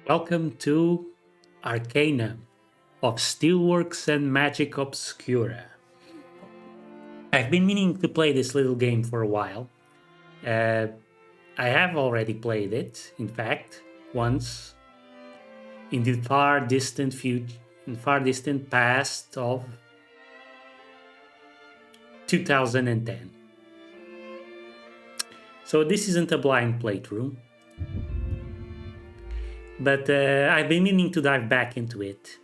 Welcome to Arcanum of Steelworks and Magic Obscura. I've been meaning to play this little game for a while. Uh, I have already played it, in fact, once in the far distant past of 2010. So this isn't a blind playthrough, but I've been meaning to dive back into it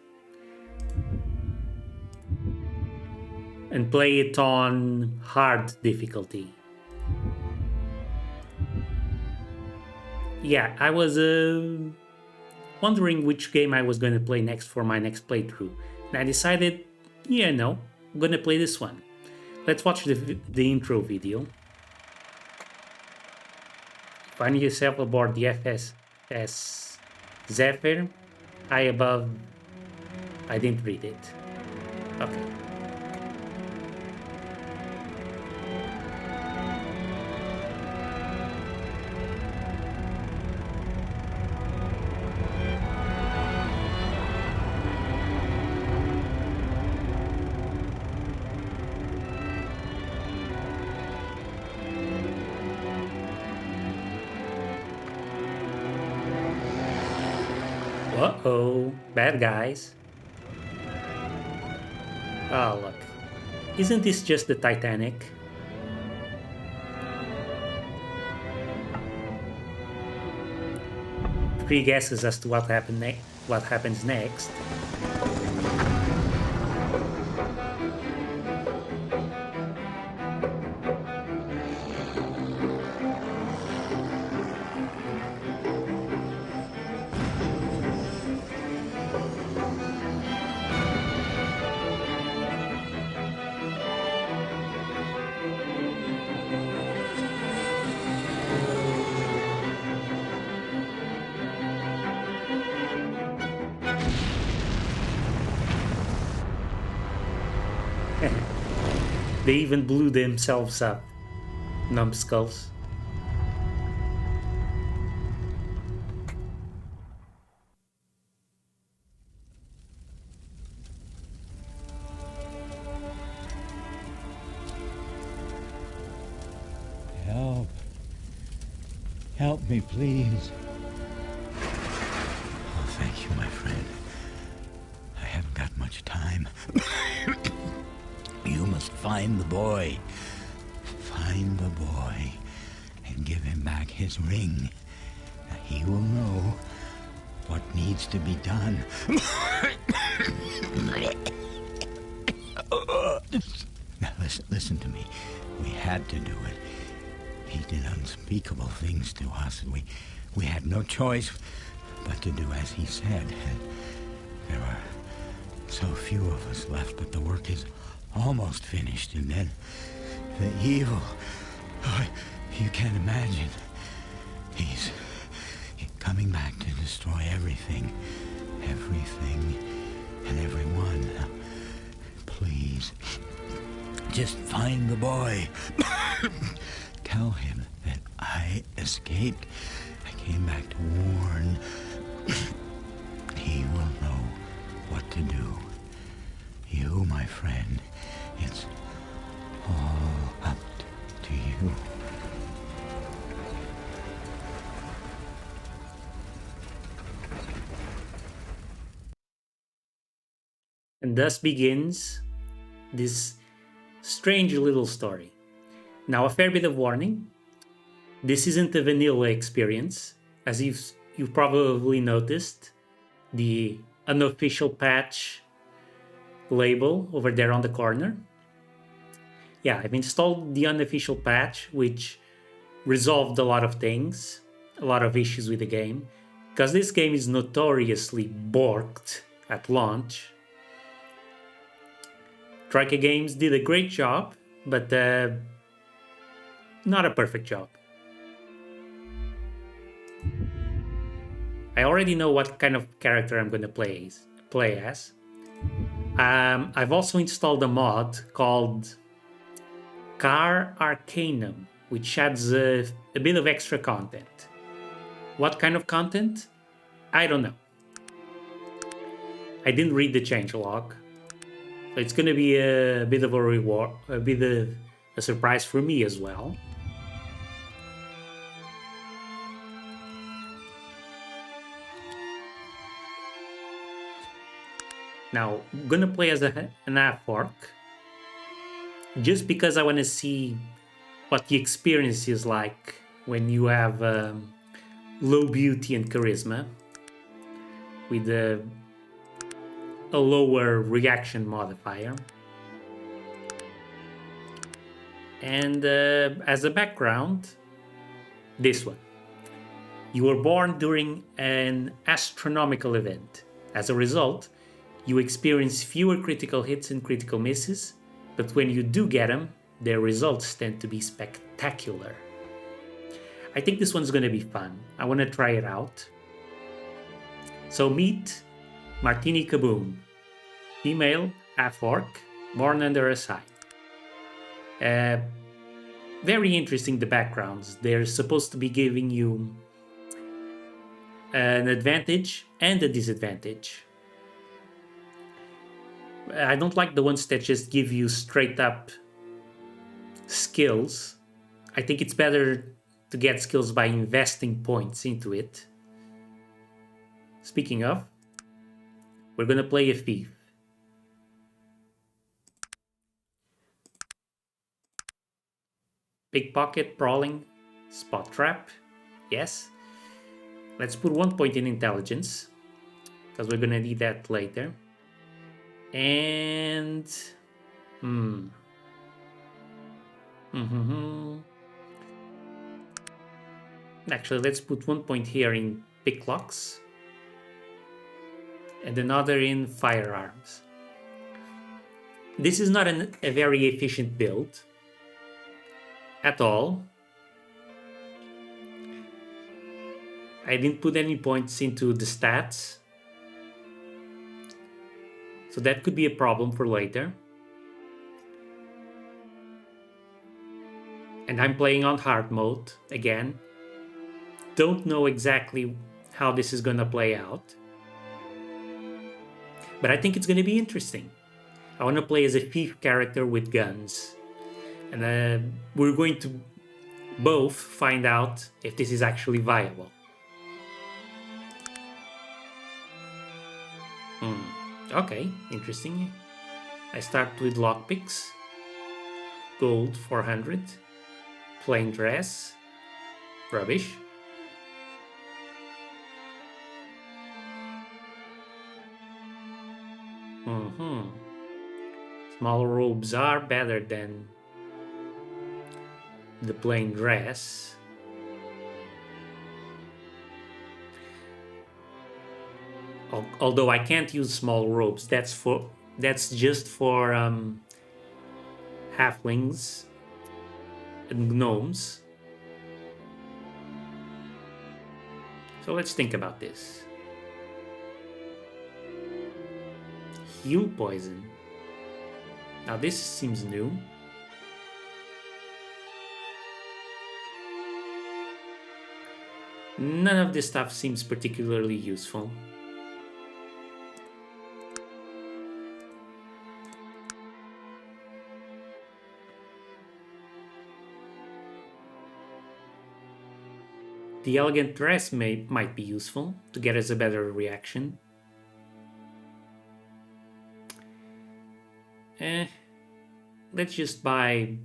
and play it on hard difficulty. Yeah, I was wondering which game I was going to play next for my next playthrough. And I decided, yeah, no, I'm going to play this one. Let's watch the intro video. Find yourself aboard the FSS Zephyr, high above. I didn't read it. Okay. Uh-oh, bad guys. Oh, look. Isn't this just the Titanic? Three guesses as to what happens next. They even blew themselves up, numbskulls. Help. Help me, please. Oh, thank you, my friend. I haven't got much time. You must find the boy. Find the boy and give him back his ring. He will know what needs to be done. Now listen to me. We had to do it. He did unspeakable things to us. We had no choice but to do as he said. And there are so few of us left, but the work is almost finished. And then the evil, oh, you can't imagine. He's coming back to destroy everything and everyone. Now, please, just find the boy. Tell him that I escaped. I came back to warn. He will know what to do. You, my friend, it's all up to you. And thus begins this strange little story. Now, a fair bit of warning. This isn't a vanilla experience, as you've probably noticed. The unofficial patch label over there on the corner. Yeah, I've installed the unofficial patch, which resolved a lot of things, a lot of issues with the game, because this game is notoriously borked at launch. Troika Games did a great job, but not a perfect job. I already know what kind of character I'm going to play as. I've also installed a mod called Car Arcanum, which adds a bit of extra content. What kind of content? I don't know. I didn't read the changelog, so it's gonna be a bit of a reward, a bit of a surprise for me as well. Now, I'm gonna play as an half-orc, just because I want to see what the experience is like when you have low beauty and charisma with a lower reaction modifier. And as a background, this one. You were born during an astronomical event. As a result, you experience fewer critical hits and critical misses, but when you do get them, their results tend to be spectacular. I think this one's going to be fun. I want to try it out. So meet Martini Kaboom, female, half-orc, born under a sign. Very interesting, the backgrounds. They're supposed to be giving you an advantage and a disadvantage. I don't like the ones that just give you straight up skills. I think it's better to get skills by investing points into it. Speaking of, we're gonna play a thief. Pickpocket, prowling, spot trap. Yes. Let's put 1 point in intelligence, because we're gonna need that later. And actually, let's put 1 point here in picklocks and another in firearms. This is not a very efficient build at all. I didn't put any points into the stats, so that could be a problem for later. And I'm playing on hard mode again. Don't know exactly how this is gonna play out, but I think it's gonna be interesting. I want to play as a thief character with guns, and we're going to both find out if this is actually viable. Okay, interesting. I start with lockpicks, gold 400, plain dress, rubbish. Small robes are better than the plain dress. Although I can't use small robes, that's just for halflings and gnomes. So let's think about this. Heal poison. Now this seems new. None of this stuff seems particularly useful. The elegant dress might be useful to get us a better reaction. Let's just buy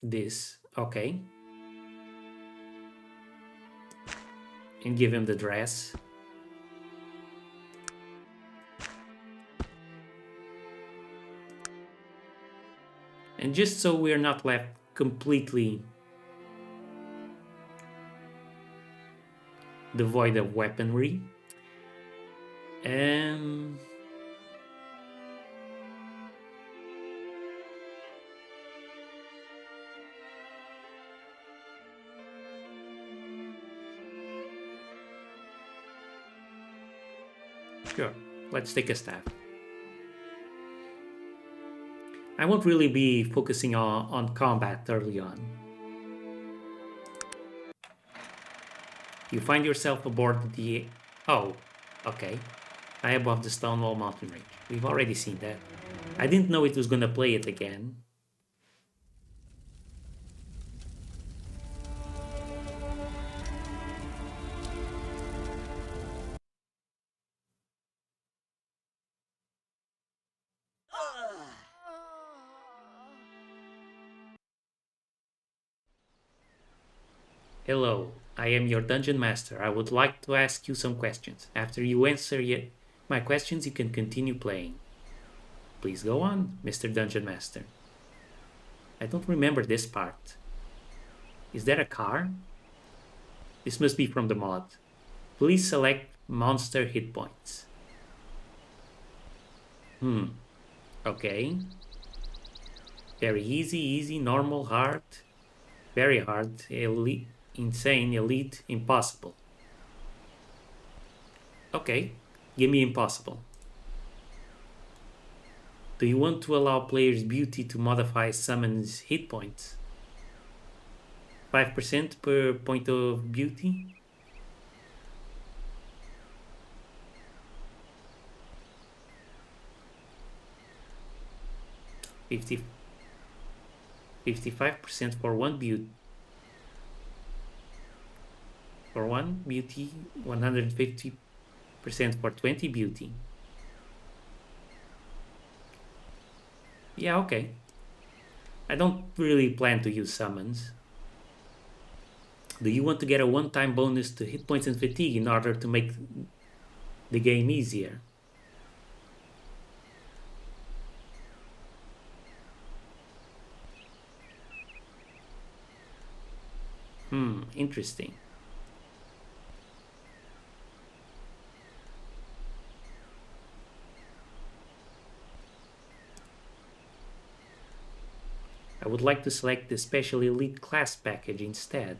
this, okay, and give him the dress. And just so we're not left completely devoid of weaponry, sure, let's take a staff. I won't really be focusing on combat early on. You find yourself aboard the... Oh, okay. High above the Stonewall Mountain Range. We've already seen that. I didn't know it was gonna play it again. Hello, I am your dungeon master. I would like to ask you some questions. After you answer my questions, you can continue playing. Please go on, Mr. Dungeon Master. I don't remember this part. Is that a car? This must be from the mod. Please select monster hit points. Okay. Very easy, normal, hard, very hard, elite, insane, elite, impossible. Okay, give me impossible. Do you want to allow players' beauty to modify summons hit points? 5% per point of beauty? $55% for one beauty. For one beauty, 150% for 20 beauty. Yeah, okay. I don't really plan to use summons. Do you want to get a one-time bonus to hit points and fatigue in order to make the game easier? Interesting. I would like to select the Special Elite class package instead.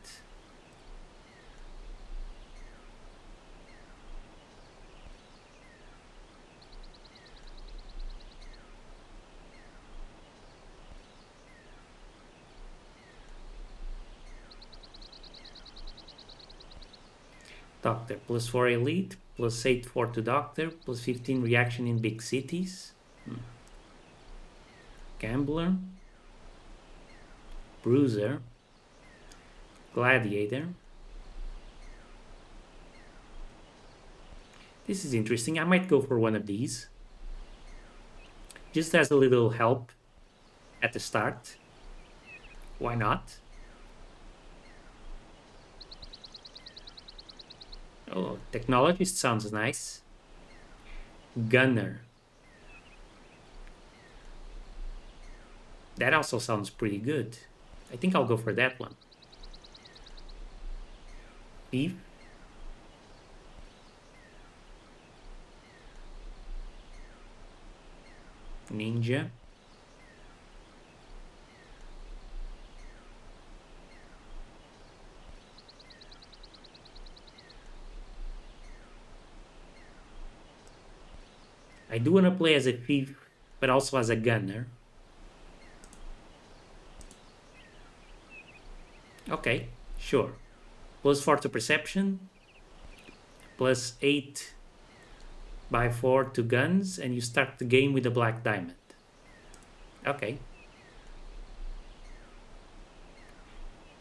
Doctor, +4 Elite, +8 4 to Doctor, +15 reaction in big cities. Gambler. Bruiser. Gladiator. This is interesting. I might go for one of these. Just as a little help at the start. Why not? Oh, technologist sounds nice. Gunner. That also sounds pretty good. I think I'll go for that one. Thief. Ninja. I do want to play as a thief, but also as a gunner. Okay, sure. +4 to perception, +8 by 4 to guns, and you start the game with a black diamond. Okay.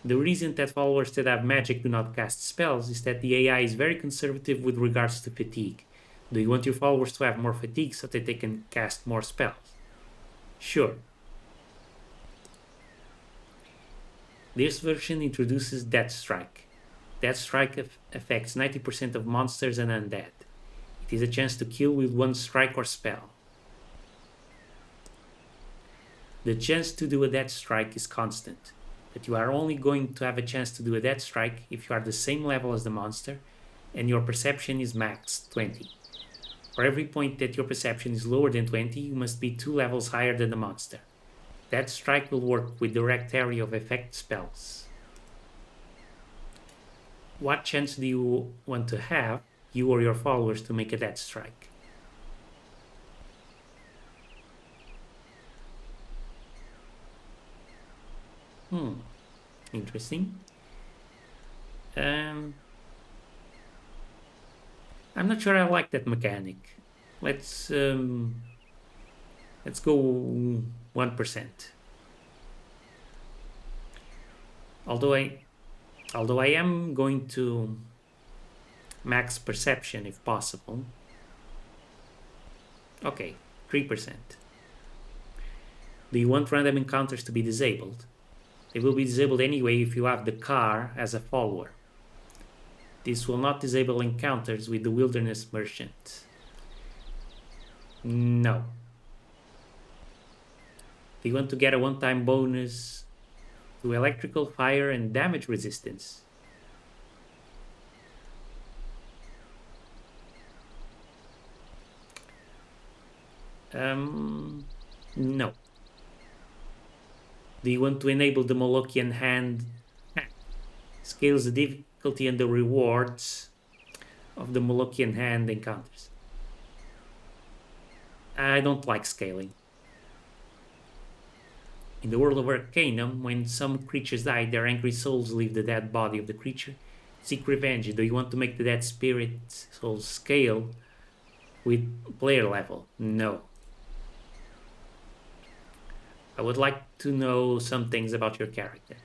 The reason that followers that have magic do not cast spells is that the AI is very conservative with regards to fatigue. Do you want your followers to have more fatigue so that they can cast more spells? Sure. This version introduces Death Strike. Death Strike affects 90% of monsters and undead. It is a chance to kill with one strike or spell. The chance to do a Death Strike is constant, but you are only going to have a chance to do a Death Strike if you are the same level as the monster and your perception is max 20. For every point that your perception is lower than 20, you must be 2 levels higher than the monster. That strike will work with direct area of effect spells. What chance do you want to have, you or your followers, to make a death strike? Interesting. I'm not sure I like that mechanic. Let's um, let's go 1%. Although I although I am going to max perception if possible. Okay, 3%. Do you want random encounters to be disabled? They will be disabled anyway if you have the car as a follower. This will not disable encounters with the wilderness merchant. No. Do you want to get a one-time bonus to electrical, fire, and damage resistance? No. Do you want to enable the Molochian hand? Scales the difficulty and the rewards of the Molochian hand encounters. I don't like scaling. In the world of Arcanum, when some creatures die, their angry souls leave the dead body of the creature. Seek revenge. Do you want to make the dead spirit soul scale with player level? No. I would like to know some things about your character.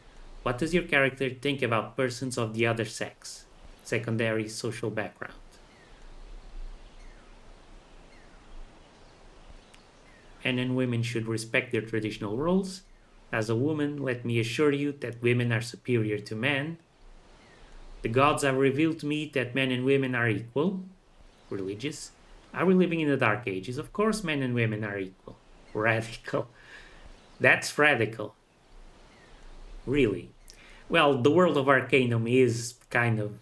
What does your character think about persons of the other sex? Secondary social background. Men and women should respect their traditional roles. As a woman, let me assure you that women are superior to men. The gods have revealed to me that men and women are equal. Religious. Are we living in the Dark Ages? Of course, men and women are equal. Radical. That's radical. Really. Well, the world of Arcanum is kind of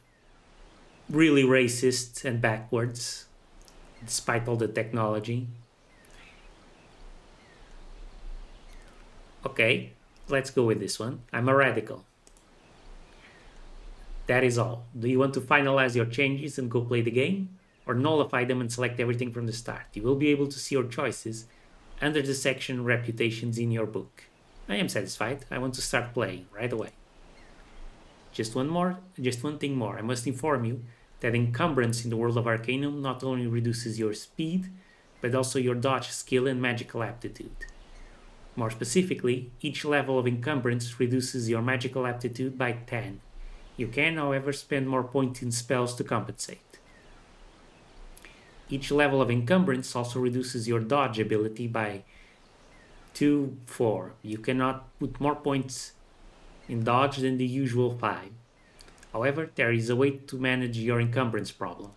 really racist and backwards, despite all the technology. Okay, let's go with this one. I'm a radical. That is all. Do you want to finalize your changes and go play the game? Or nullify them and select everything from the start? You will be able to see your choices under the section Reputations in your book. I am satisfied. I want to start playing right away. Just one thing more. I must inform you that encumbrance in the world of Arcanum not only reduces your speed, but also your dodge skill and magical aptitude. More specifically, each level of encumbrance reduces your magical aptitude by 10. You can, however, spend more points in spells to compensate. Each level of encumbrance also reduces your dodge ability by 4. You cannot put more points in dodge than the usual 5. However, there is a way to manage your encumbrance problem.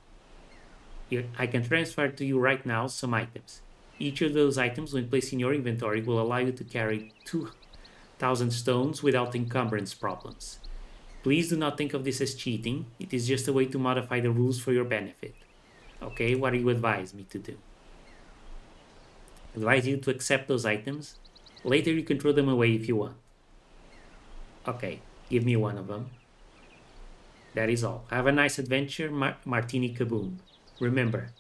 I can transfer to you right now some items. Each of those items, when placed in your inventory, will allow you to carry 2,000 stones without encumbrance problems. Please do not think of this as cheating. It is just a way to modify the rules for your benefit. Okay, what do you advise me to do? I advise you to accept those items. Later you can throw them away if you want. Okay, give me one of them. That is all. Have a nice adventure, Martini Kaboom. Remember,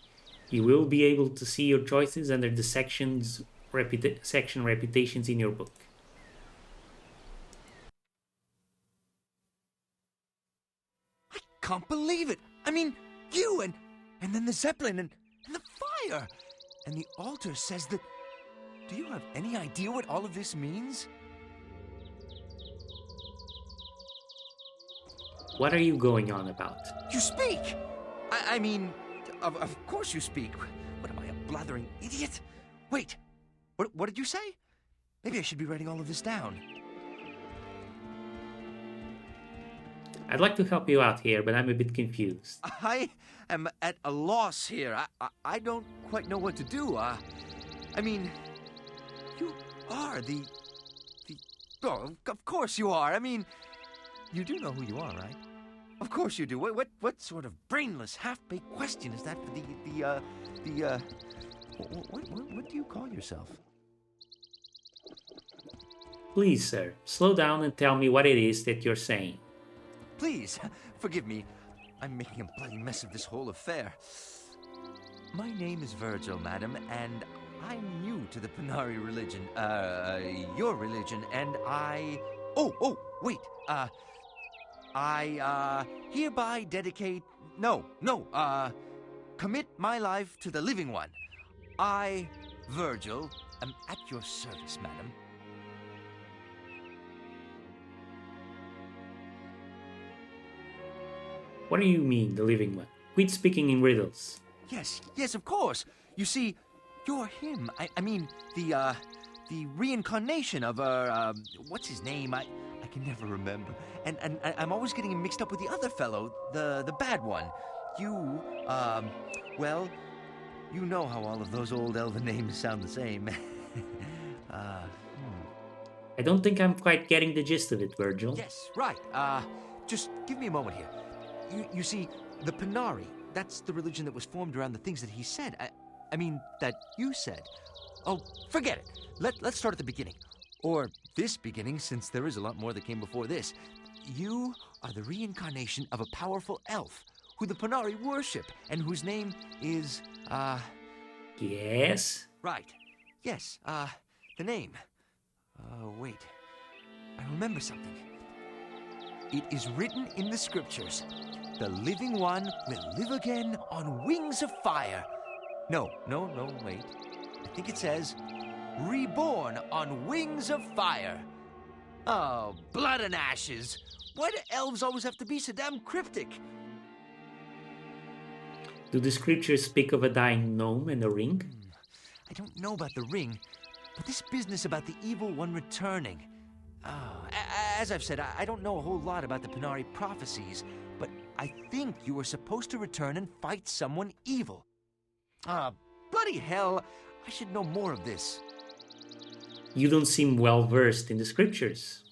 you will be able to see your choices under the section Reputations in your book. I can't believe it. I mean, you and then the Zeppelin and the fire. And the altar says that... Do you have any idea what all of this means? What are you going on about? You speak! I mean, of course you speak. What am I, a blathering idiot? Wait, what did you say? Maybe I should be writing all of this down. I'd like to help you out here, but I'm a bit confused. I am at a loss here. I don't quite know what to do. I mean, you are the... Oh, of course you are. I mean, you do know who you are, right? Of course you do. What sort of brainless, half-baked question is that for what do you call yourself? Please, sir, slow down and tell me what it is that you're saying. Please, forgive me. I'm making a bloody mess of this whole affair. My name is Virgil, madam, and I'm new to the Panari religion. Your religion, and I... Oh, wait, I hereby dedicate... No, commit my life to the living one. I, Virgil, am at your service, madam. What do you mean, the living one? Quit speaking in riddles. Yes, of course. You see, you're him. I mean, the reincarnation of what's his name? I can never remember. And I'm always getting him mixed up with the other fellow, the bad one. You, well, you know how all of those old elven names sound the same. I don't think I'm quite getting the gist of it, Virgil. Yes, right. Just give me a moment here. You see, the Panari, that's the religion that was formed around the things that he said. I mean, that you said. Oh, forget it. Let's start at the beginning. Or this beginning, since there is a lot more that came before this. You are the reincarnation of a powerful elf who the Panari worship, and whose name is, Yes? Right. Yes, the name. Wait. I remember something. It is written in the scriptures. The living one will live again on wings of fire. No, wait. I think it says, reborn on wings of fire. Oh, blood and ashes. Why do elves always have to be so damn cryptic? Do the scriptures speak of a dying gnome and a ring? I don't know about the ring, but this business about the evil one returning. As I've said, I don't know a whole lot about the Panari prophecies, but I think you were supposed to return and fight someone evil. Bloody hell, I should know more of this. You don't seem well versed in the scriptures.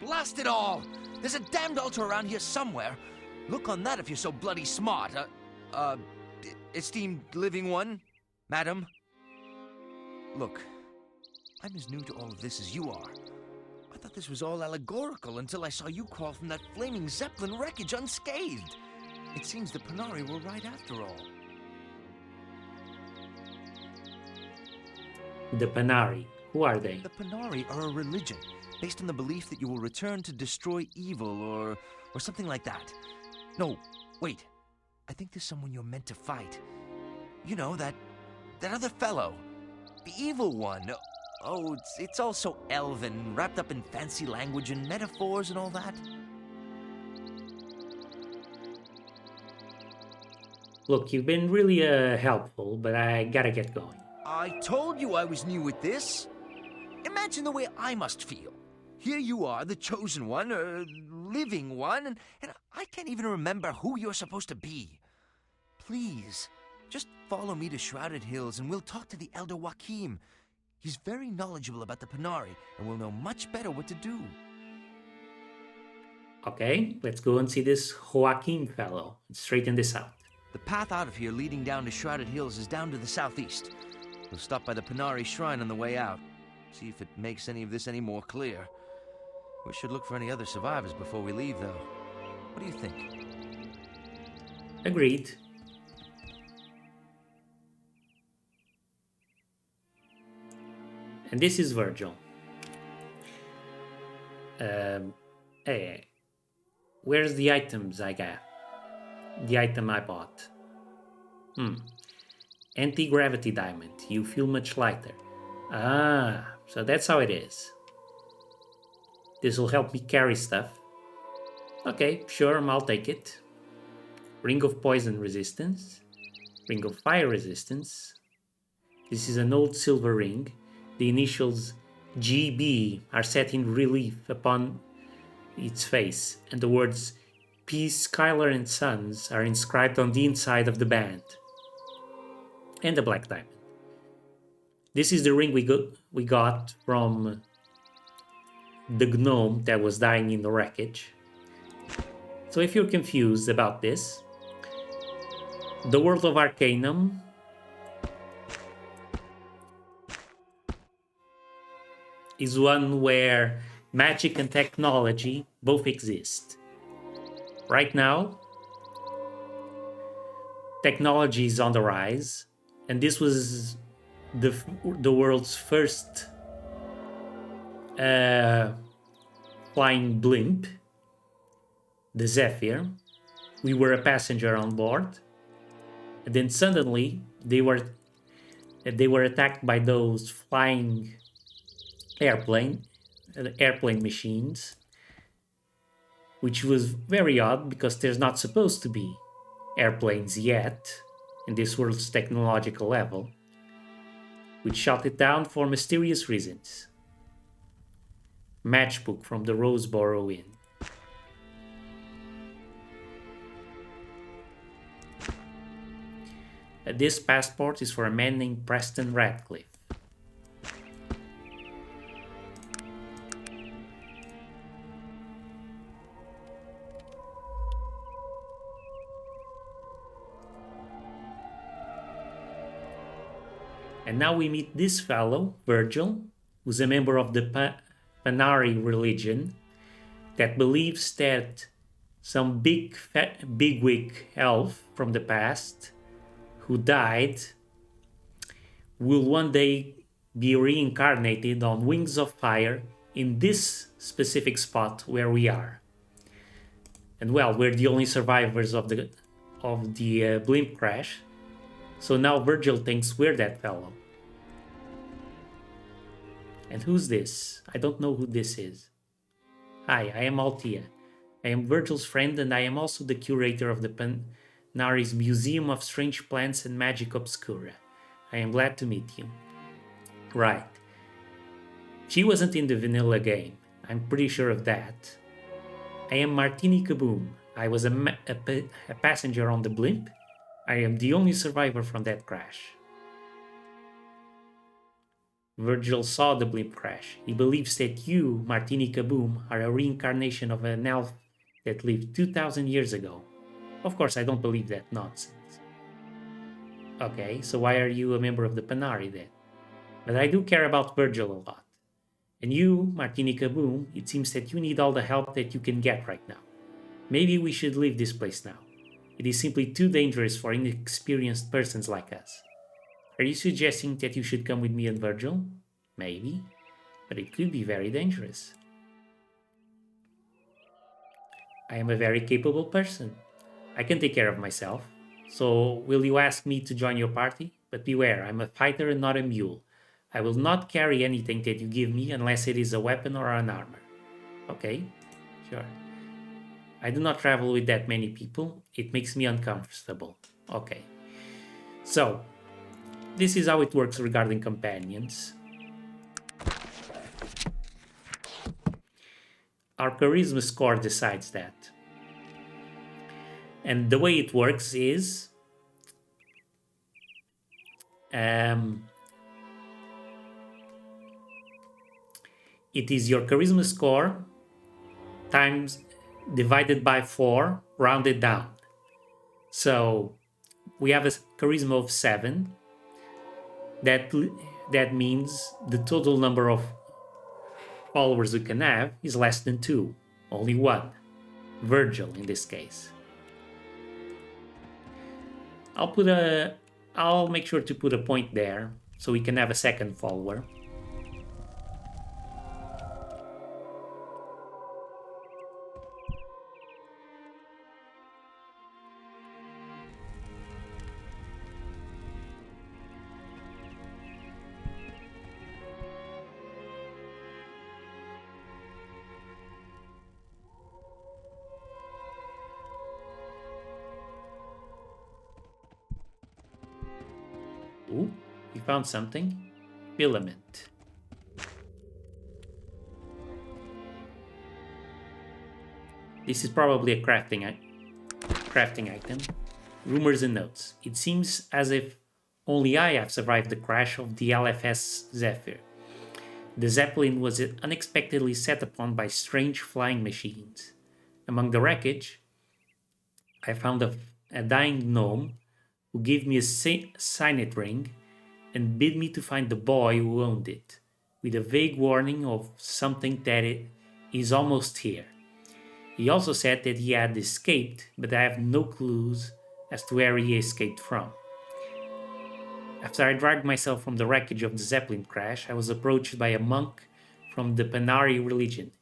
Blast it all! There's a damned altar around here somewhere. Look on that if you're so bloody smart. Esteemed living one, madam. Look, I'm as new to all of this as you are. I thought this was all allegorical until I saw you crawl from that flaming Zeppelin wreckage unscathed. It seems the Panari were right after all. The Panari, who are they? The Panari are a religion based on the belief that you will return to destroy evil or something like that. No, wait. I think there's someone you're meant to fight. You know, that other fellow. The evil one. Oh, it's all so elven, wrapped up in fancy language and metaphors and all that. Look, you've been really helpful, but I gotta get going. I told you I was new at this. Imagine the way I must feel. Here you are, the chosen one, living one, and I can't even remember who you're supposed to be. Please, just follow me to Shrouded Hills and we'll talk to the Elder Joachim. He's very knowledgeable about the Panari and will know much better what to do. Okay, let's go and see this Joaquin fellow and straighten this out. The path out of here leading down to Shrouded Hills is down to the southeast. We'll stop by the Panari Shrine on the way out. See if it makes any of this any more clear. We should look for any other survivors before we leave, though. What do you think? Agreed. And this is Virgil. Hey, where's the items I got? The item I bought. Anti-gravity diamond. You feel much lighter. Ah, so that's how it is. This will help me carry stuff. Okay, sure, I'll take it. Ring of poison resistance. Ring of fire resistance. This is an old silver ring. The initials GB are set in relief upon its face, and the words Peace, Skylar and Sons are inscribed on the inside of the band. And a black diamond. This is the ring we got from the gnome that was dying in the wreckage. So if you're confused about this, the world of Arcanum is one where magic and technology both exist. Right now, technology is on the rise, and this was the world's first flying blimp, the Zephyr, We were a passenger on board, and then suddenly they were attacked by those flying airplane machines, which was very odd because there's not supposed to be airplanes yet in this world's technological level, which shot it down for mysterious reasons. Matchbook from the Roseboro Inn. This passport is for a man named Preston Radcliffe. And now we meet this fellow, Virgil, who's a member of the Panari religion that believes that some bigwig elf from the past who died will one day be reincarnated on wings of fire in this specific spot where we are. And well, we're the only survivors of the blimp crash, so now Virgil thinks we're that fellow. And who's this? I don't know who this is. Hi, I am Altia. I am Virgil's friend, and I am also the curator of the Panari's Museum of Strange Plants and Magic Obscura. I am glad to meet you. Right. She wasn't in the vanilla game. I'm pretty sure of that. I am Martini Kaboom. I was a passenger on the blimp. I am the only survivor from that crash. Virgil saw the blimp crash. He believes that you, Martini Kaboom, are a reincarnation of an elf that lived 2,000 years ago. Of course, I don't believe that nonsense. Okay, so why are you a member of the Panari then? But I do care about Virgil a lot. And you, Martini Kaboom, it seems that you need all the help that you can get right now. Maybe we should leave this place now. It is simply too dangerous for inexperienced persons like us. Are you suggesting that you should come with me and Virgil? Maybe, but it could be very dangerous. I am a very capable person. I can take care of myself. So, will you ask me to join your party? But beware, I'm a fighter and not a mule. I will not carry anything that you give me unless it is a weapon or an armor. Okay? Sure. I do not travel with that many people. It makes me uncomfortable. Okay. So, this is how it works regarding companions. Our charisma score decides that. And the way it works is it is your charisma score times divided by 4 rounded down. So we have a charisma of 7. That means the total number of followers we can have is less than 2. Only 1. Virgil in this case. I'll make sure to put a point there so we can have a second follower. Ooh, we found something. Filament. This is probably a crafting item. Rumors and notes. It seems as if only I have survived the crash of the LFS Zephyr. The Zeppelin was unexpectedly set upon by strange flying machines. Among the wreckage, I found a dying gnome who gave me a signet ring and bid me to find the boy who owned it, with a vague warning of something that is almost here. He also said that he had escaped, but I have no clues as to where he escaped from. After I dragged myself from the wreckage of the Zeppelin crash, I was approached by a monk from the Panari religion.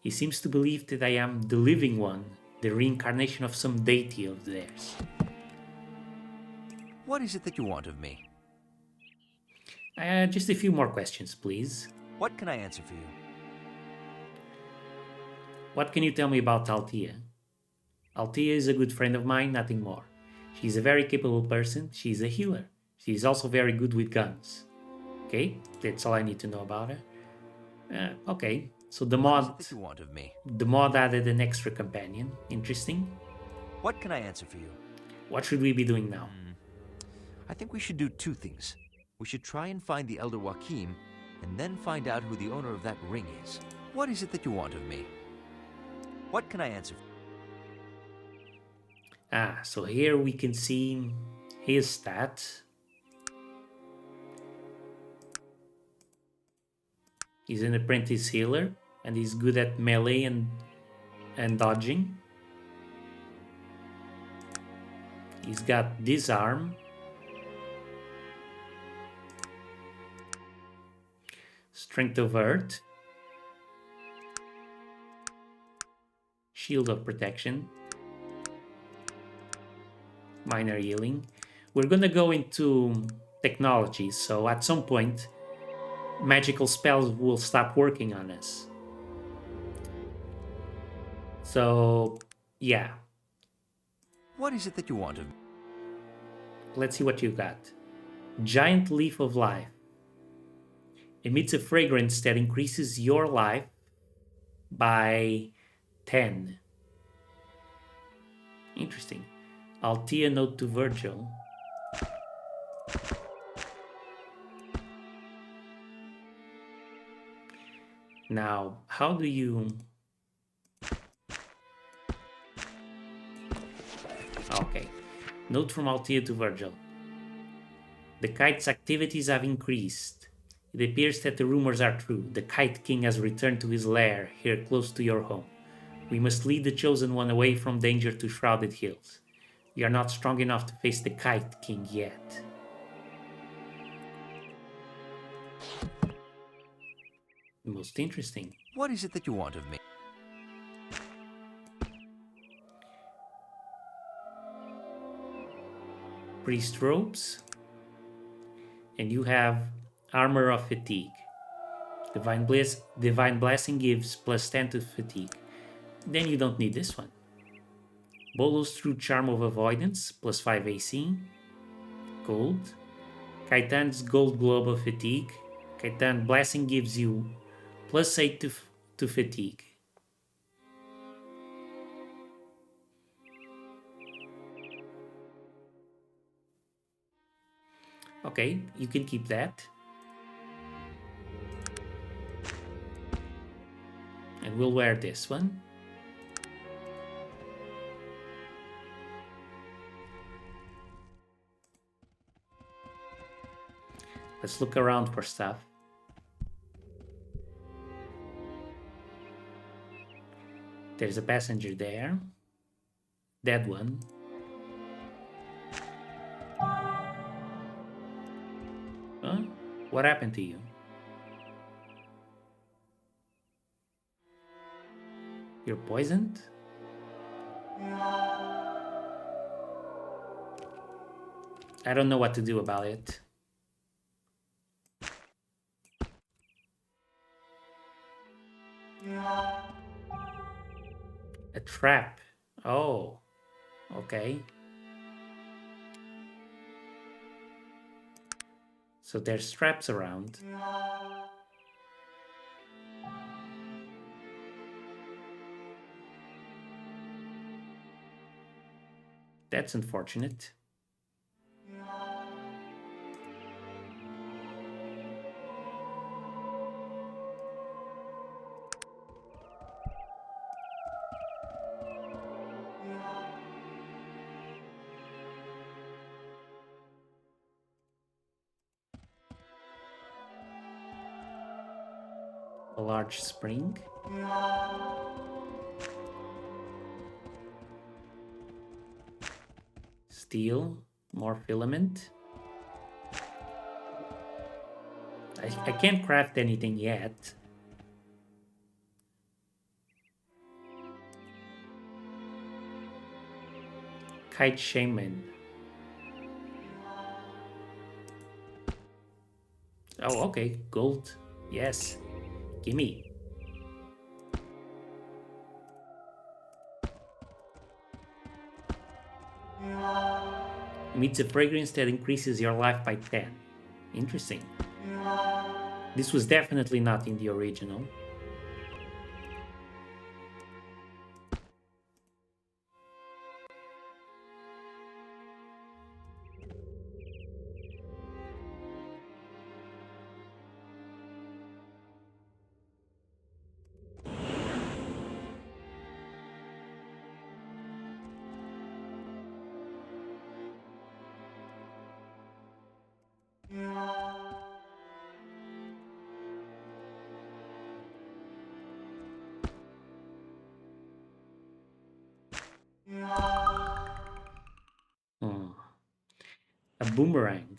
He seems to believe that I am the living one the reincarnation of some deity of theirs. What is it that you want of me? Just a few more questions, please. What can I answer for you? What can you tell me about Althea? Althea is a good friend of mine, nothing more. She's a very capable person. She's a healer. She's also very good with guns. Okay, that's all I need to know about her. Okay, so the What is mod, it that you want of me? the mod added an extra companion. Interesting. What can I answer for you? What should we be doing now? I think we should do two things. We should try and find the Elder Joachim, and then find out who the owner of that ring is. What is it that you want of me? What can I answer for? So here we can see his stats. He's an apprentice healer, and he's good at melee and dodging. He's got disarm, strength of earth, shield of protection, minor healing. We're gonna go into technology, so at some point magical spells will stop working on us. So yeah, What is it that you want of me? let's see what you got. Giant leaf of life emits a fragrance that increases your life by 10. Interesting. Althea note to Virgil. Now, how do you... Okay. Note from Althea to Virgil. The kite's activities have increased. It appears that the rumors are true. The Kite King has returned to his lair here close to your home. We must lead the Chosen One away from danger to Shrouded Hills. We are not strong enough to face the Kite King yet. Most interesting. What is it that you want of me? Priest robes. And you have armor of fatigue. Divine blessing gives plus 10 to fatigue. Then you don't need this one. Bolo's true charm of avoidance plus 5 AC. Gold. Kaitan's gold globe of fatigue. Kaitan blessing gives you plus 8 to fatigue. Okay, you can keep that. And we'll wear this one. Let's look around for stuff. There's a passenger there. Dead one. Huh? What happened to you? You're poisoned? I don't know what to do about it. A trap. Oh, okay. So there's traps around. That's unfortunate. A large spring. Steel, more filament. I can't craft anything yet. Kite Shaman. Oh, okay. Gold. Yes. Gimme. Emits a fragrance that increases your life by 10. Interesting. This was definitely not in the original. Hmm. A boomerang.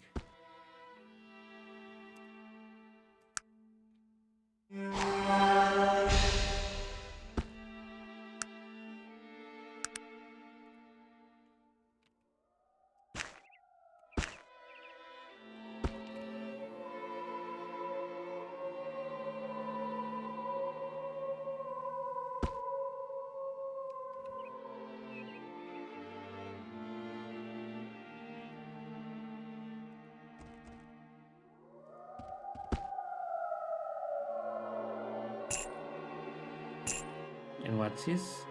And what's this?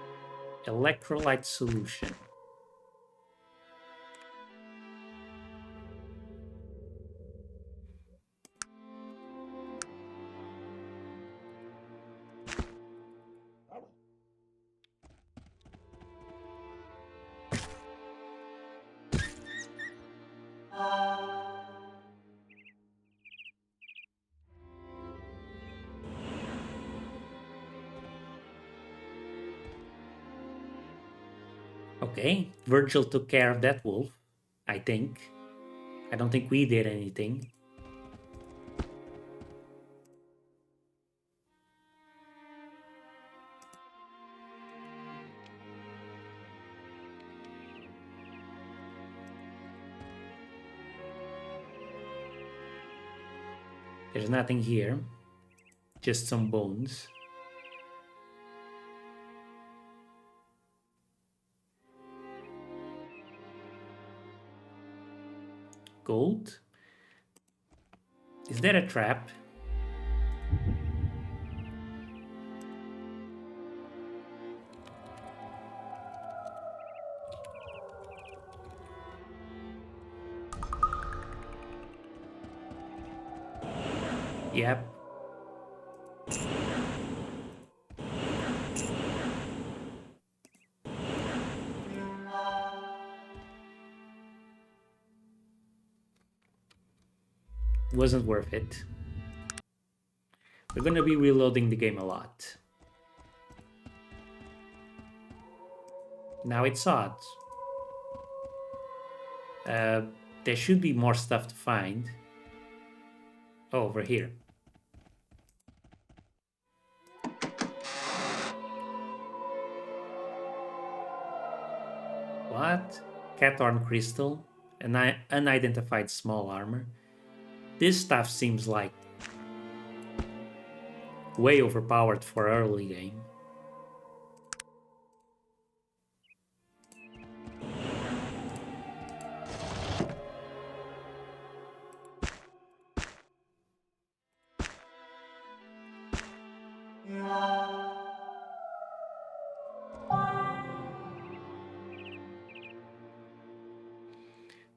Electrolyte solution. Okay, Virgil took care of that wolf, I think. I don't think we did anything. There's nothing here, just some bones. Gold? Is that a trap? Yep. Wasn't worth it. We're gonna be reloading the game a lot. Now it's odd. There should be more stuff to find. Oh, over here. What? Cathorn crystal? An unidentified small armor? This stuff seems like way overpowered for early game.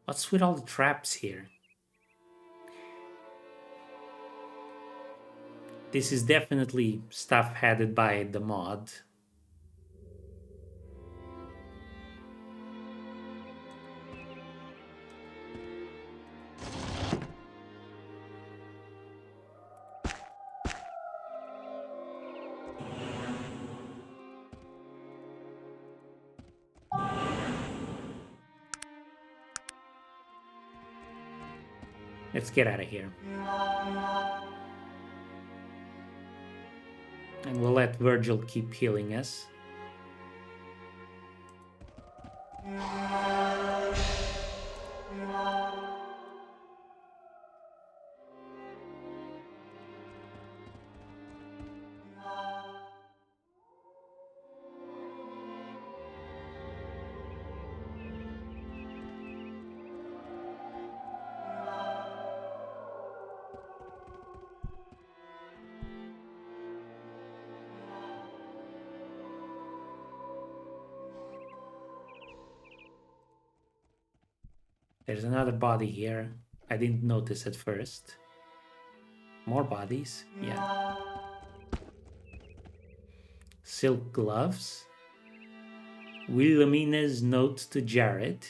What's with all the traps here? This is definitely stuff added by the mod. Let's get out of here. And we'll let Virgil keep healing us. There's another body here. I didn't notice at first. More bodies. Yeah. Silk gloves. Wilhelmina's note to Jared.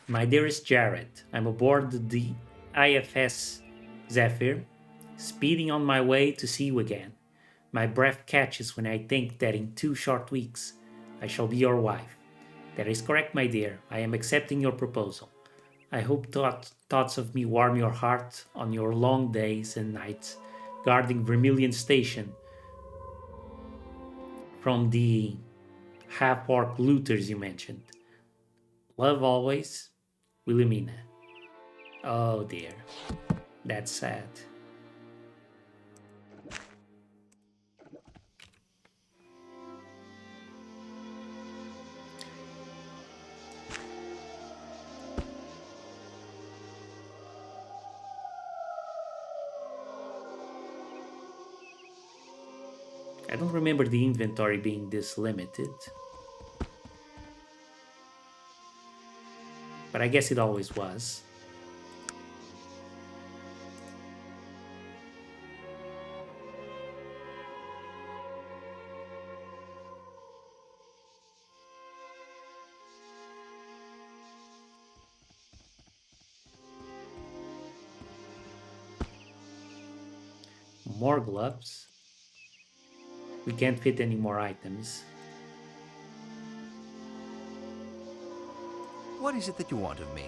My dearest Jared, I'm aboard the IFS Zephyr, speeding on my way to see you again. My breath catches when I think that in 2 short weeks I shall be your wife. That is correct, my dear. I am accepting your proposal. I hope thoughts of me warm your heart on your long days and nights guarding Vermilion Station from the half-orc looters you mentioned. Love always, Wilhelmina. Oh dear, that's sad. I don't remember the inventory being this limited. But I guess it always was. More gloves. We can't fit any more items. What is it that you want of me?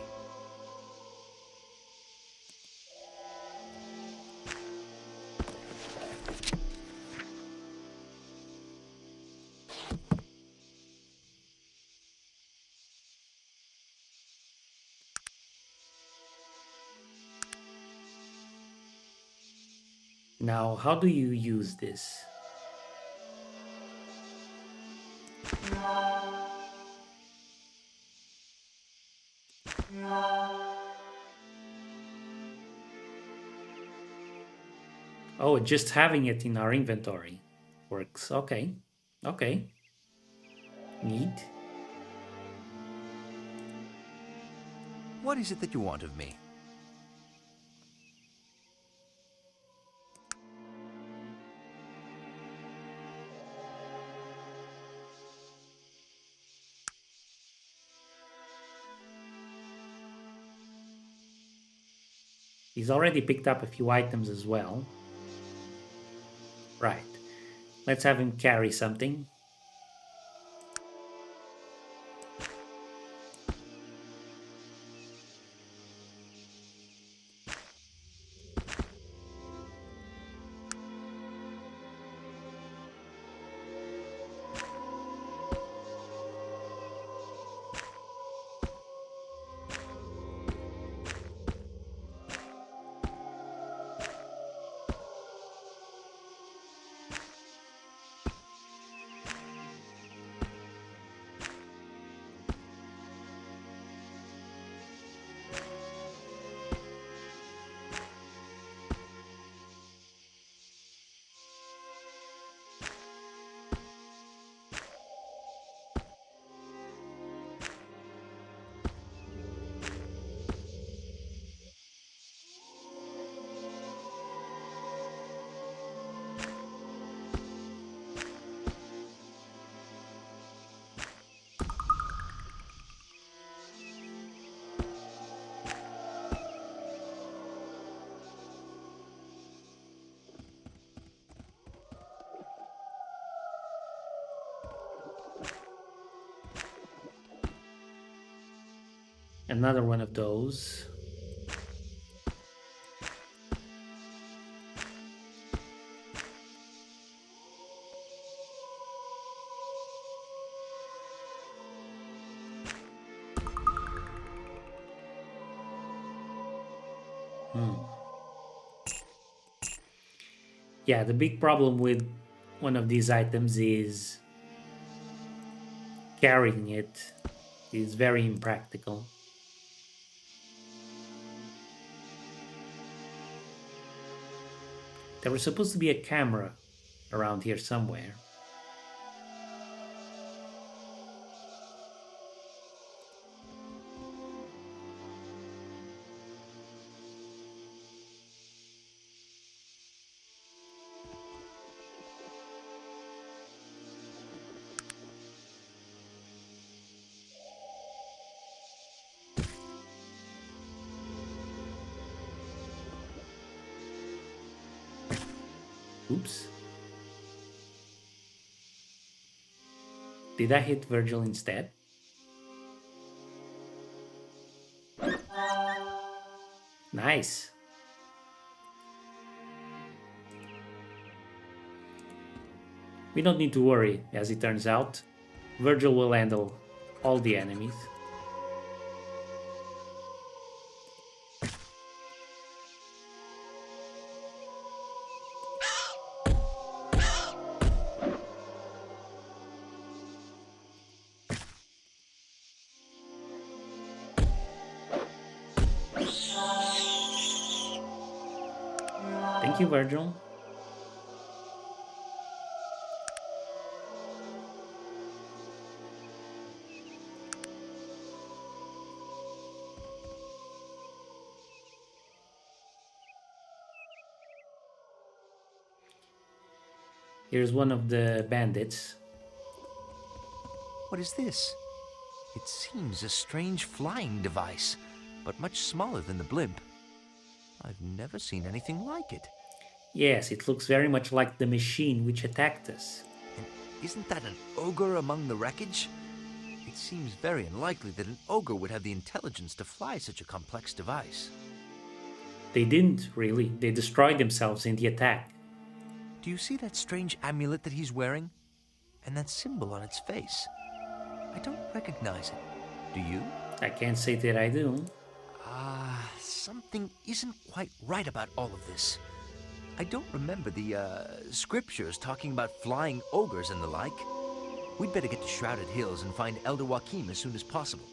Now, how do you use this? Oh, just having it in our inventory works. Okay. Okay. Neat. What is it that you want of me? He's already picked up a few items as well. Right. Let's have him carry something. Another one of those. Yeah, the big problem with one of these items is carrying it is very impractical. There was supposed to be a camera around here somewhere. Oops. Did I hit Virgil instead? Nice. We don't need to worry, as it turns out. Virgil will handle all the enemies. Thank you, Virgil. Here's one of the bandits. What is this? It seems a strange flying device, but much smaller than the blimp. I've never seen anything like it. Yes, it looks very much like the machine which attacked us. And isn't that an ogre among the wreckage? It seems very unlikely that an ogre would have the intelligence to fly such a complex device. They didn't, really. They destroyed themselves in the attack. Do you see that strange amulet that he's wearing? And that symbol on its face? I don't recognize it. Do you? I can't say that I do. Something isn't quite right about all of this. I don't remember the scriptures talking about flying ogres and the like. We'd better get to Shrouded Hills and find Elder Joachim as soon as possible.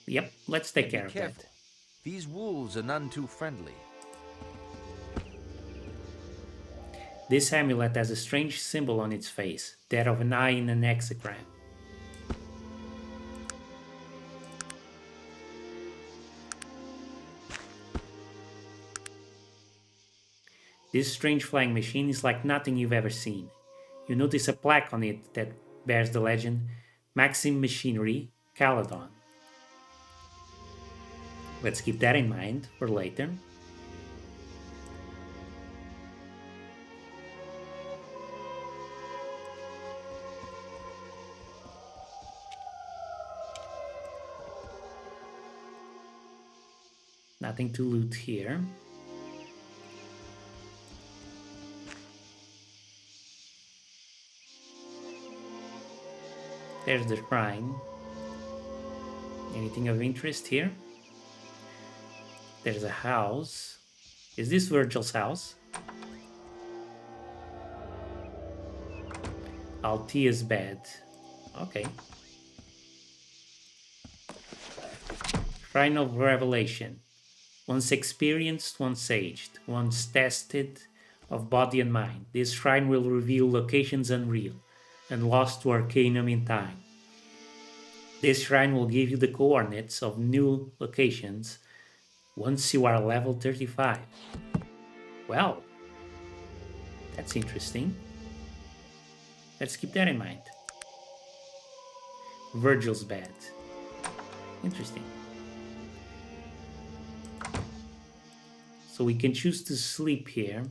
Yep, let's take care Be of careful. that. These wolves are none too friendly. This amulet has a strange symbol on its face, that of an eye in an hexagram. This strange flying machine is like nothing you've ever seen. You notice a plaque on it that bears the legend Maxim Machinery, Caledon. Let's keep that in mind for later. Nothing to loot here. There's the shrine. Anything of interest here? There's a house. Is this Virgil's house? Althea's bed. Okay. Shrine of Revelation. Once experienced, once aged, once tested of body and mind. This shrine will reveal locations unreal and lost to Arcanum in time. This shrine will give you the coordinates of new locations once you are level 35. Well, that's interesting. Let's keep that in mind. Virgil's bed. Interesting. So we can choose to sleep here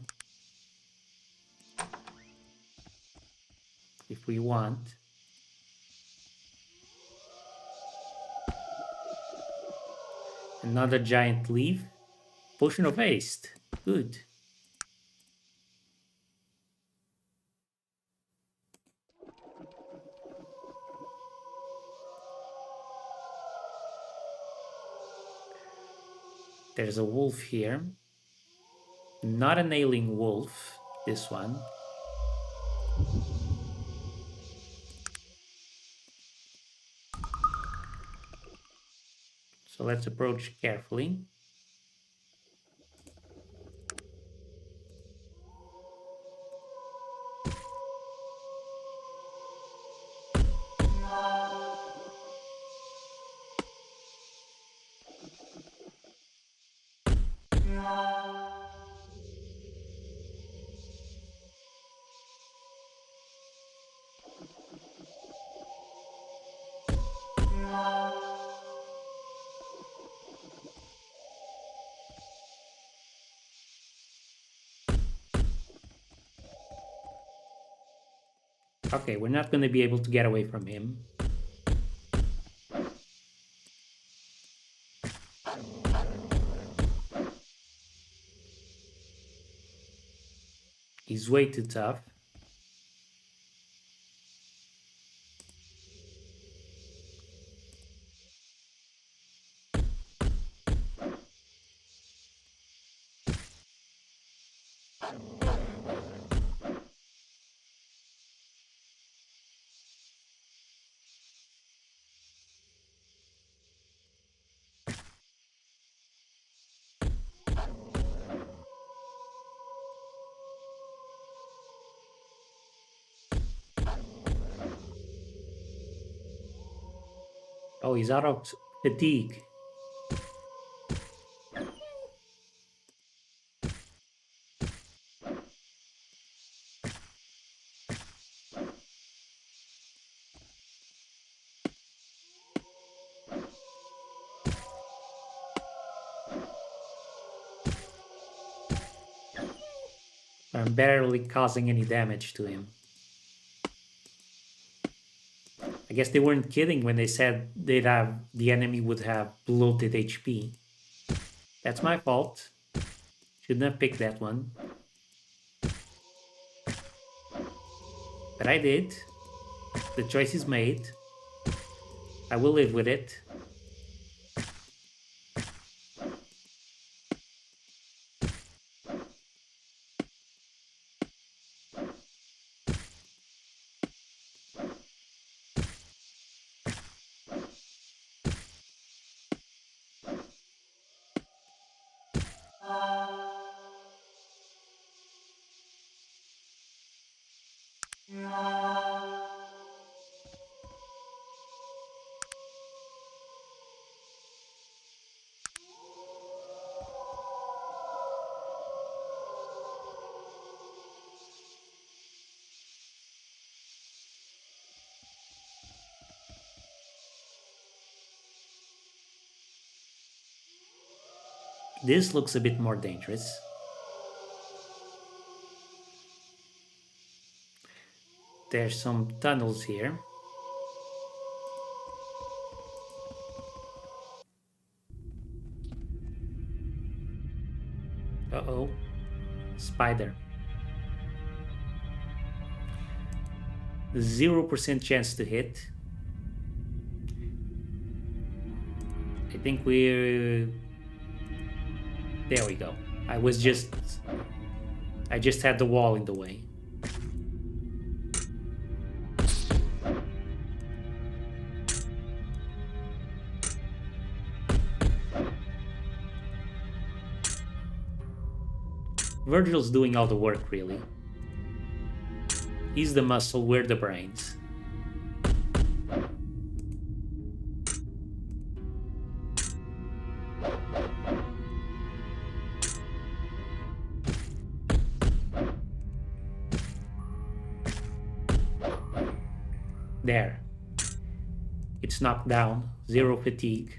if we want. Another giant leaf. Potion of haste. Good. There's a wolf here. Not an ailing wolf, this one. So let's approach carefully. Okay, we're not going to be able to get away from him. He's way too tough. Oh, he's out of fatigue. I'm barely causing any damage to him. I guess they weren't kidding when they said the enemy would have bloated HP. That's my fault. Shouldn't have picked that one. But I did. The choice is made. I will live with it. This looks a bit more dangerous. There's some tunnels here. Uh-oh. Spider. 0% chance to hit. I think we're... There we go. I just had the wall in the way. Virgil's doing all the work, really. He's the muscle, we're the brains. There. It's knocked down, 0 fatigue.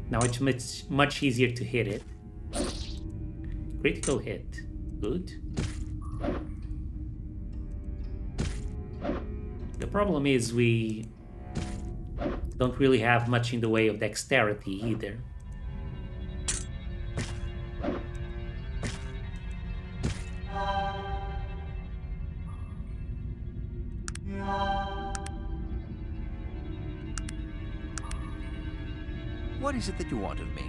Now it's much easier to hit it. Critical hit. Good. The problem is we don't really have much in the way of dexterity either. What is it that you want of me?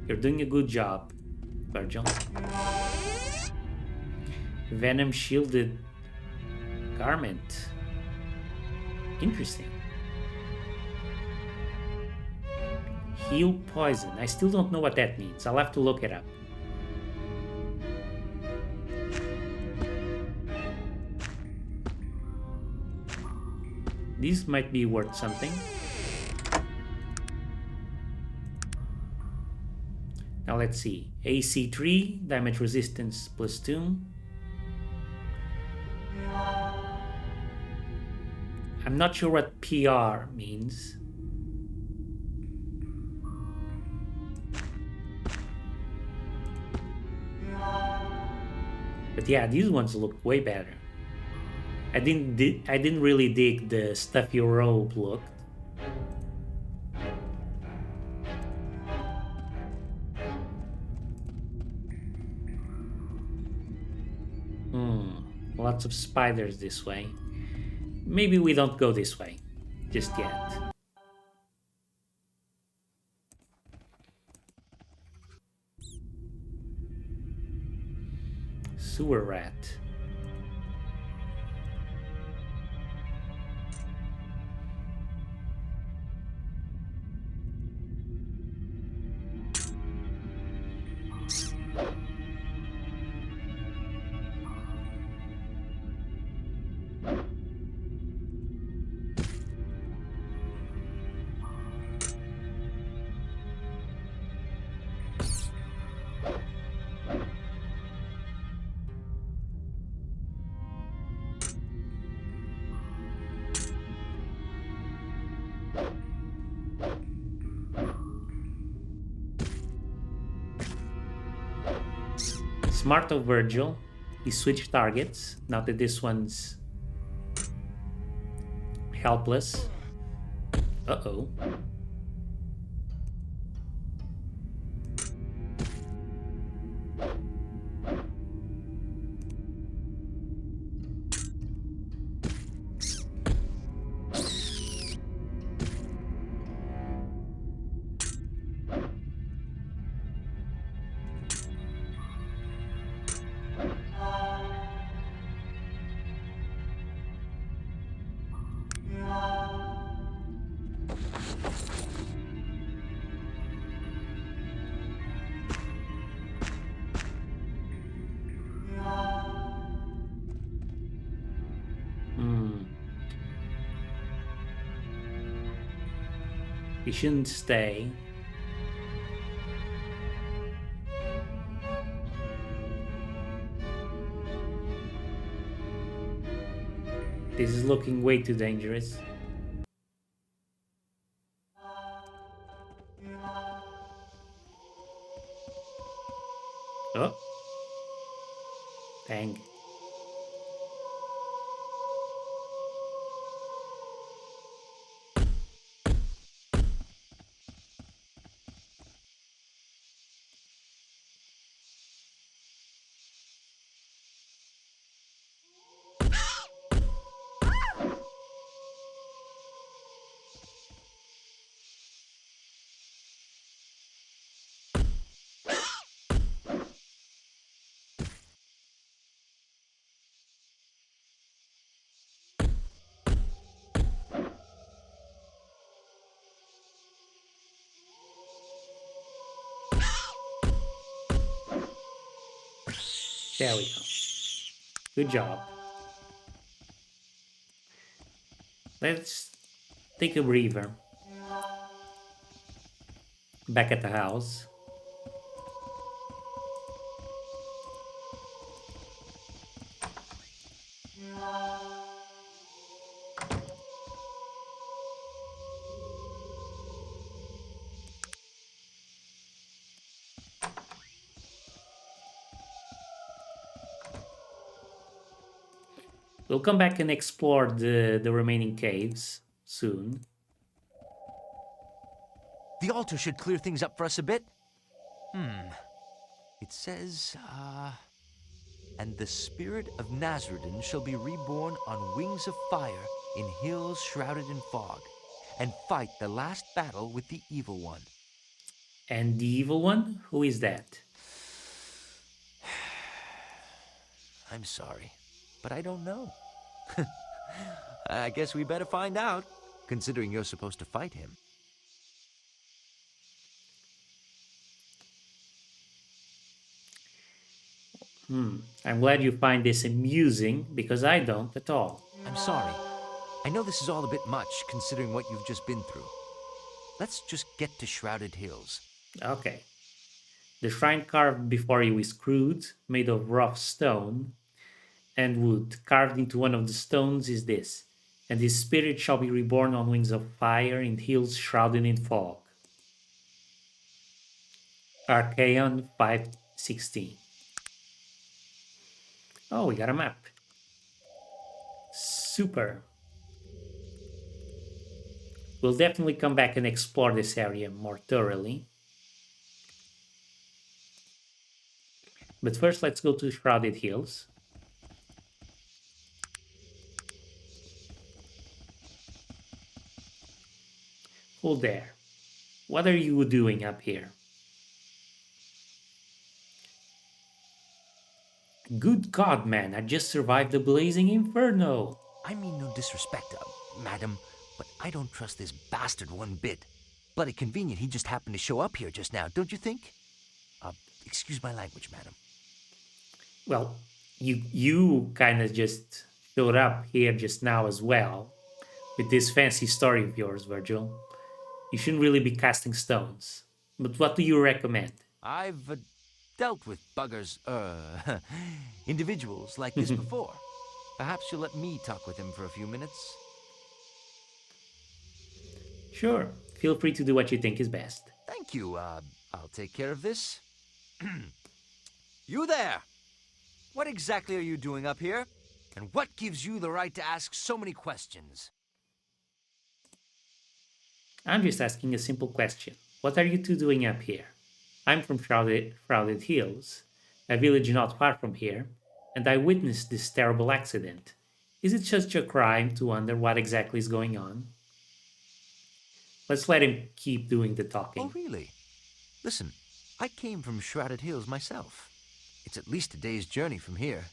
You're doing a good job, Virgil. Venom shielded garment. Interesting. Heal poison. I still don't know what that means. I'll have to look it up. These might be worth something. Now let's see. AC 3, damage resistance +2. I'm not sure what PR means. But yeah, these ones look way better. I didn't really dig the stuffy robe look. Lots of spiders this way. Maybe we don't go this way just yet. Sewer rat. Smart of Virgil. He switched targets. Now that this one's helpless. Uh-oh. He shouldn't stay. This is looking way too dangerous. Oh. Dang. There we go. Good job. Let's take a breather. Back at the house. We'll come back and explore the remaining caves soon. The altar should clear things up for us a bit. It says, and the spirit of Nazarene shall be reborn on wings of fire in hills shrouded in fog, and fight the last battle with the evil one. And the evil one? Who is that? I'm sorry, but I don't know. I guess we better find out, considering you're supposed to fight him. I'm glad you find this amusing, because I don't at all. I'm sorry. I know this is all a bit much, considering what you've just been through. Let's just get to Shrouded Hills. Okay. The shrine carved before you is crude, made of rough stone and wood. Carved into one of the stones is this: and his spirit shall be reborn on wings of fire in hills shrouded in fog. Arcanum 5:16. Oh, we got a map. Super. We'll definitely come back and explore this area more thoroughly. But first, let's go to Shrouded Hills. Hold there. What are you doing up here? Good God, man, I just survived the blazing inferno. I mean no disrespect, madam, but I don't trust this bastard one bit. Bloody convenient he just happened to show up here just now, don't you think? Excuse my language, madam. Well, you kind of just showed up here just now as well with this fancy story of yours, Virgil. You shouldn't really be casting stones. But what do you recommend? I've dealt with buggers, individuals like this before. Perhaps you'll let me talk with him for a few minutes. Sure, feel free to do what you think is best. Thank you. I'll take care of this. You there! What exactly are you doing up here? And what gives you the right to ask so many questions? I'm just asking a simple question. What are you two doing up here? I'm from Shrouded Hills, a village not far from here, and I witnessed this terrible accident. Is it such a crime to wonder what exactly is going on? Let's let him keep doing the Oh, talking. really? Listen, I came from Shrouded Hills myself. It's at least a day's journey from here.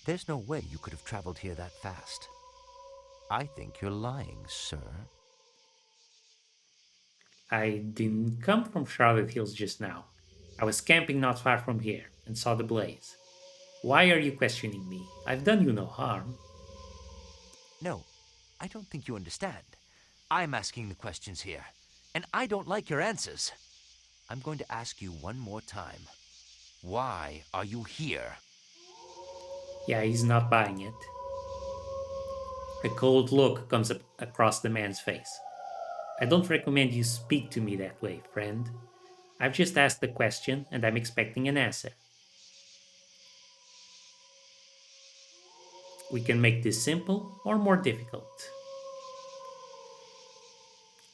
There's no way you could have traveled here that fast. I think you're lying, sir. I didn't come from Shrouded Hills just now. I was camping not far from here and saw the blaze. Why are you questioning me? I've done you no harm. No, I don't think you understand. I'm asking the questions here, and I don't like your answers. I'm going to ask you one more time. Why are you here? Yeah, he's not buying it. A cold look comes up across the man's face. I don't recommend you speak to me that way, friend. I've just asked the question and I'm expecting an answer. We can make this simple or more difficult.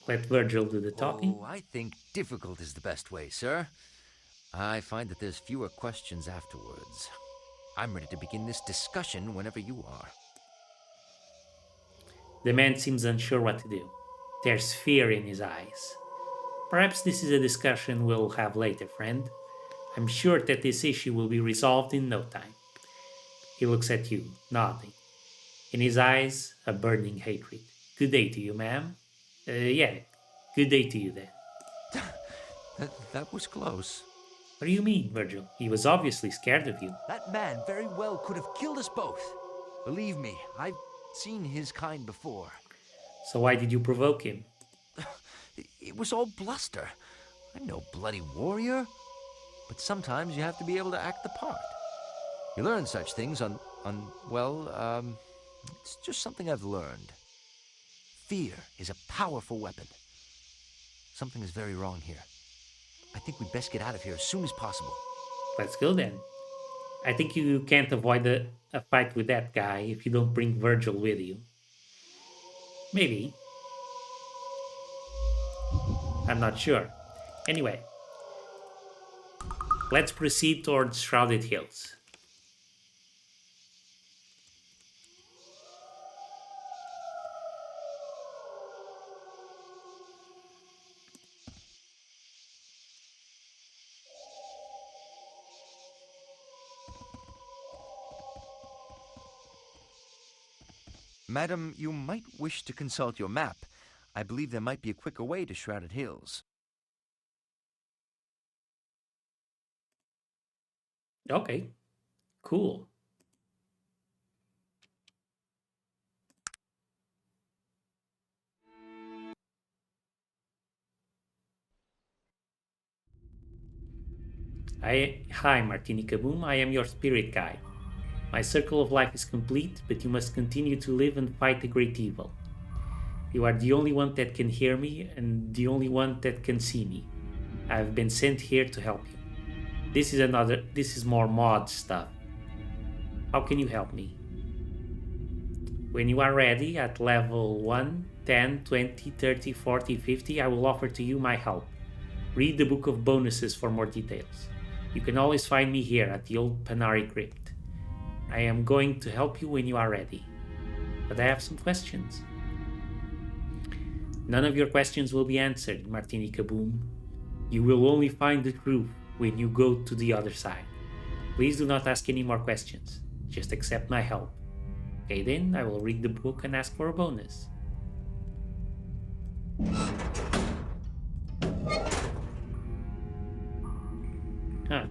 Let Virgil do the talking. Oh, I think difficult is the best way, sir. I find that there's fewer questions afterwards. I'm ready to begin this discussion whenever you are. The man seems unsure what to do. There's fear in his eyes. Perhaps this is a discussion we'll have later, friend. I'm sure that this issue will be resolved in no time. He looks at you, nodding. In his eyes, a burning hatred. Good day to you, ma'am. Yeah, good day to you then. That was close. What do you mean, Virgil? He was obviously scared of you. That man very well could have killed us both. Believe me, I've seen his kind before. So why did you provoke him? It was all bluster. I'm no bloody warrior. But sometimes you have to be able to act the part. You learn such things it's just something I've learned. Fear is a powerful weapon. Something is very wrong here. I think we'd best get out of here as soon as possible. Let's go then. I think you can't avoid a fight with that guy if you don't bring Virgil with you. Maybe. I'm not sure. Anyway, let's proceed towards Shrouded Hills. Madam, you might wish to consult your map. I believe there might be a quicker way to Shrouded Hills. Okay, cool. Hi, Martini Kaboom. I am your spirit guide. My circle of life is complete, but you must continue to live and fight the great evil. You are the only one that can hear me and the only one that can see me. I have been sent here to help you. This is more mod stuff. How can you help me? When you are ready at level 1, 10, 20, 30, 40, 50, I will offer to you my help. Read the book of bonuses for more details. You can always find me here at the old Panari Crypt. I am going to help you when you are ready. But I have some questions. None of your questions will be answered, Martini Kaboom. You will only find the truth when you go to the other side. Please do not ask any more questions. Just accept my help. Okay then, I will read the book and ask for a bonus. Huh.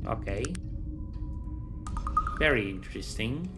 Okay. Very interesting.